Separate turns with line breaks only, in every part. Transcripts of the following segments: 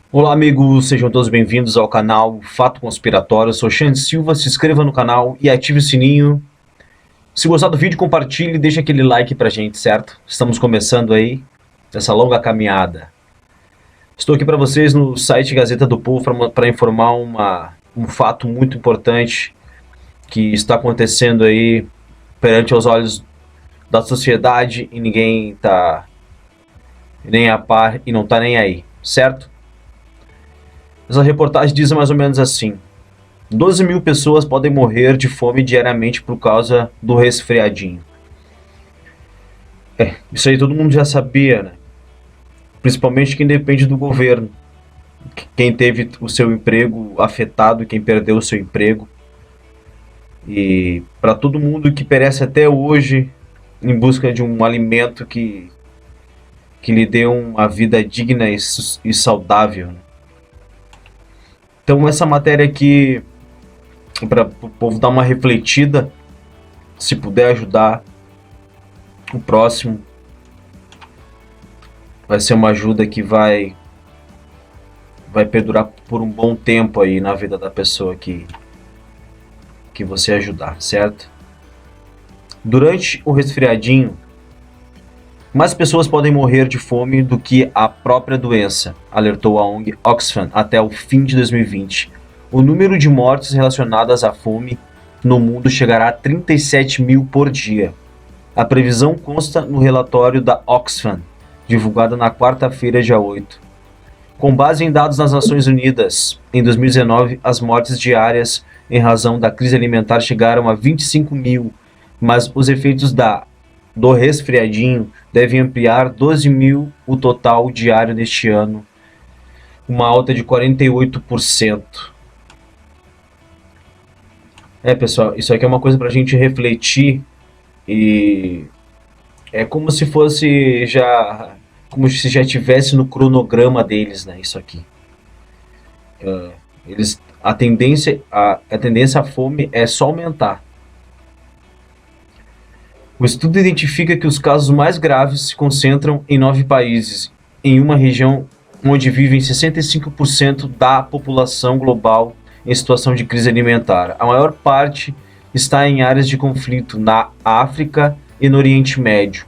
Olá, amigos, sejam todos bem-vindos ao canal Fato Conspiratório. Eu sou Xande Silva, se inscreva no canal e ative o sininho. Se gostar do vídeo, compartilhe e deixe aquele like pra gente, certo? Estamos começando aí essa longa caminhada. Estou aqui para vocês no site Gazeta do Povo para informar um fato muito importante que está acontecendo aí perante os olhos da sociedade e ninguém tá nem a par e não tá nem aí, certo? Essa reportagem diz mais ou menos assim: 12 mil pessoas podem morrer de fome diariamente por causa do resfriadinho. Isso aí todo mundo já sabia, né? Principalmente quem depende do governo. Quem teve o seu emprego afetado, quem perdeu o seu emprego. E para todo mundo que perece até hoje em busca de um alimento que lhe dê uma vida digna e saudável. Então essa matéria aqui, para o povo dar uma refletida, se puder ajudar o próximo, vai ser uma ajuda que vai perdurar por um bom tempo aí na vida da pessoa que você ajudar, certo? Durante o resfriadinho, mais pessoas podem morrer de fome do que a própria doença, alertou a ONG Oxfam até o fim de 2020. O número de mortes relacionadas à fome no mundo chegará a 37 mil por dia. A previsão consta no relatório da Oxfam, divulgado na quarta-feira, dia 8. Com base em dados das Nações Unidas, em 2019, as mortes diárias em razão da crise alimentar chegaram a 25 mil, mas os efeitos do resfriadinho devem ampliar 12 mil o total diário neste ano, uma alta de 48%. Pessoal, isso aqui é uma coisa para a gente refletir e é como se fosse como se já tivesse no cronograma deles, né? Isso aqui. A tendência à fome é só aumentar. O estudo identifica que os casos mais graves se concentram em 9 países, em uma região onde vivem 65% da população global em situação de crise alimentar. A maior parte está em áreas de conflito na África e no Oriente Médio,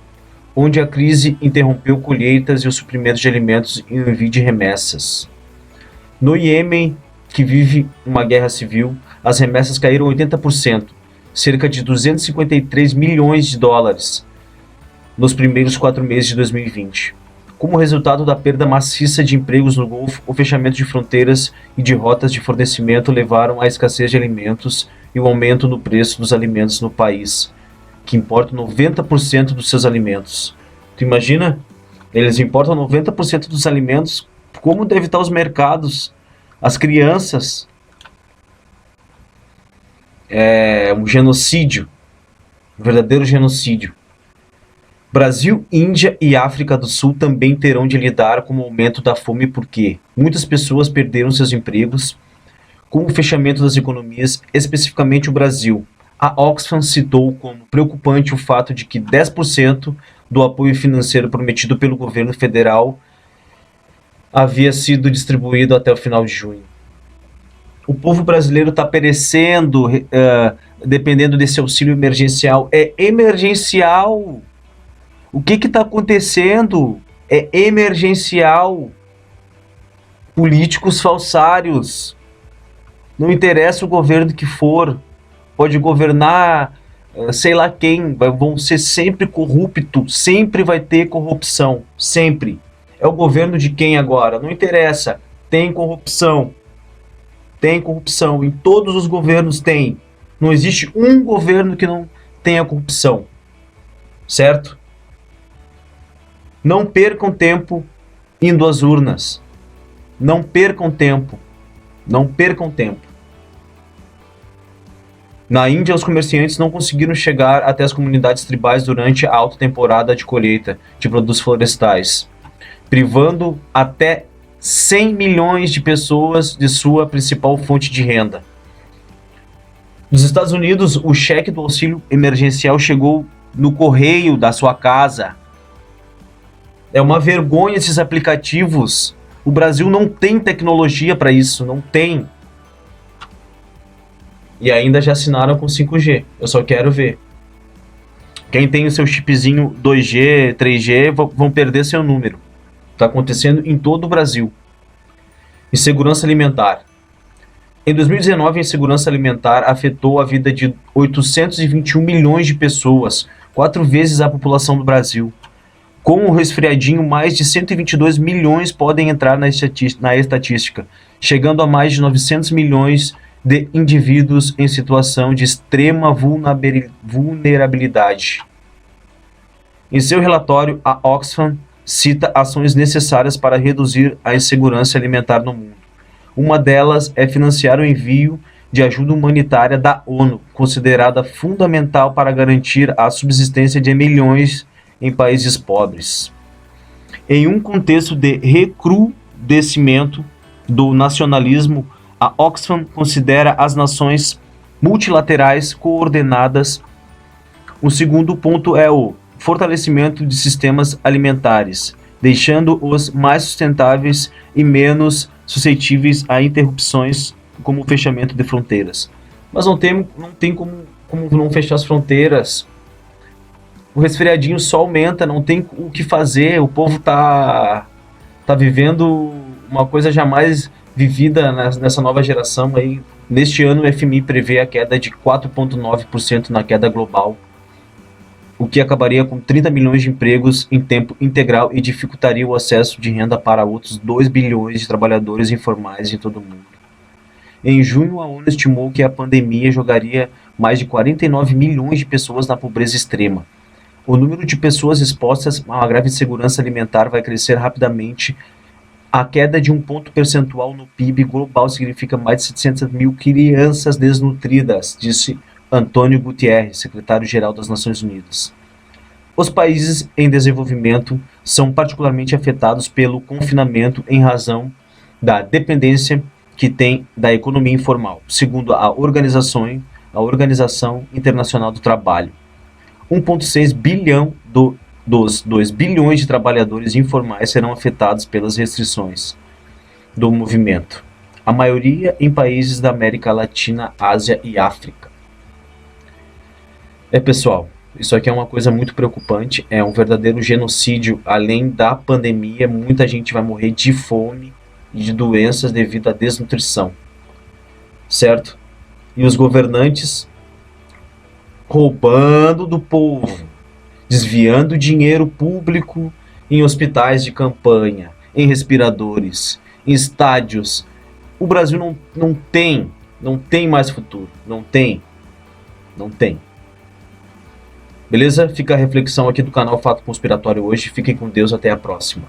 onde a crise interrompeu colheitas e o suprimento de alimentos e o envio de remessas. No Iêmen, que vive uma guerra civil, as remessas caíram 80%, cerca de 253 milhões de dólares nos primeiros 4 meses de 2020. Como resultado da perda maciça de empregos no Golfo, o fechamento de fronteiras e de rotas de fornecimento levaram à escassez de alimentos e o aumento no preço dos alimentos no país, que importa 90% dos seus alimentos. Tu imagina? Eles importam 90% dos alimentos. Como devem estar os mercados? As crianças? É um genocídio. Um verdadeiro genocídio. Brasil, Índia e África do Sul também terão de lidar com o aumento da fome porque muitas pessoas perderam seus empregos com o fechamento das economias, especificamente o Brasil. A Oxfam citou como preocupante o fato de que 10% do apoio financeiro prometido pelo governo federal havia sido distribuído até o final de junho. O povo brasileiro está perecendo, dependendo desse auxílio emergencial. É emergencial! O que está acontecendo? É emergencial. Políticos falsários. Não interessa o governo que for. Pode governar sei lá quem. Vão ser sempre corruptos. Sempre vai ter corrupção. Sempre. É o governo de quem agora? Não interessa. Tem corrupção. Tem corrupção. Em todos os governos tem. Não existe um governo que não tenha corrupção. Certo? Não percam tempo indo às urnas. Não percam tempo. Não percam tempo. Na Índia, os comerciantes não conseguiram chegar até as comunidades tribais durante a alta temporada de colheita de produtos florestais, privando até 100 milhões de pessoas de sua principal fonte de renda. Nos Estados Unidos, o cheque do auxílio emergencial chegou no correio da sua casa. É uma vergonha esses aplicativos O Brasil não tem tecnologia para isso, não tem. E ainda já assinaram com 5G. Eu só quero ver. Quem tem o seu chipzinho 2G, 3G, vão perder seu número. Está acontecendo em todo o Brasil. Insegurança alimentar. Em 2019, a insegurança alimentar afetou a vida de 821 milhões de pessoas, 4 vezes a população do Brasil. Com o resfriadinho, mais de 122 milhões podem entrar na estatística, chegando a mais de 900 milhões de indivíduos em situação de extrema vulnerabilidade. Em seu relatório, a Oxfam cita ações necessárias para reduzir a insegurança alimentar no mundo. Uma delas é financiar o envio de ajuda humanitária da ONU, considerada fundamental para garantir a subsistência de milhões em países pobres. Em um contexto de recrudescimento do nacionalismo, a Oxfam considera as nações multilaterais coordenadas. O segundo ponto é o fortalecimento de sistemas alimentares, deixando-os mais sustentáveis e menos suscetíveis a interrupções como o fechamento de fronteiras. Mas não tem como não fechar as fronteiras. O resfriadinho só aumenta, não tem o que fazer. O povo tá vivendo uma coisa jamais vivida nessa nova geração aí. Neste ano, o FMI prevê a queda de 4,9% na queda global, o que acabaria com 30 milhões de empregos em tempo integral e dificultaria o acesso de renda para outros 2 bilhões de trabalhadores informais em todo o mundo. Em junho, a ONU estimou que a pandemia jogaria mais de 49 milhões de pessoas na pobreza extrema. O número de pessoas expostas a uma grave insegurança alimentar vai crescer rapidamente. A queda de um ponto percentual no PIB global significa mais de 700 mil crianças desnutridas, disse Antônio Guterres, secretário-geral das Nações Unidas. Os países em desenvolvimento são particularmente afetados pelo confinamento em razão da dependência que tem da economia informal, segundo a Organização Internacional do Trabalho. 1,6 bilhão dos 2 bilhões de trabalhadores informais serão afetados pelas restrições do movimento, a maioria em países da América Latina, Ásia e África. Pessoal, isso aqui é uma coisa muito preocupante, é um verdadeiro genocídio. Além da pandemia, muita gente vai morrer de fome e de doenças devido à desnutrição, certo? E os governantes roubando do povo, desviando dinheiro público em hospitais de campanha, em respiradores, em estádios. O Brasil não tem mais futuro, não tem. Beleza? Fica a reflexão aqui do canal Fato Conspiratório hoje. Fiquem com Deus, até a próxima.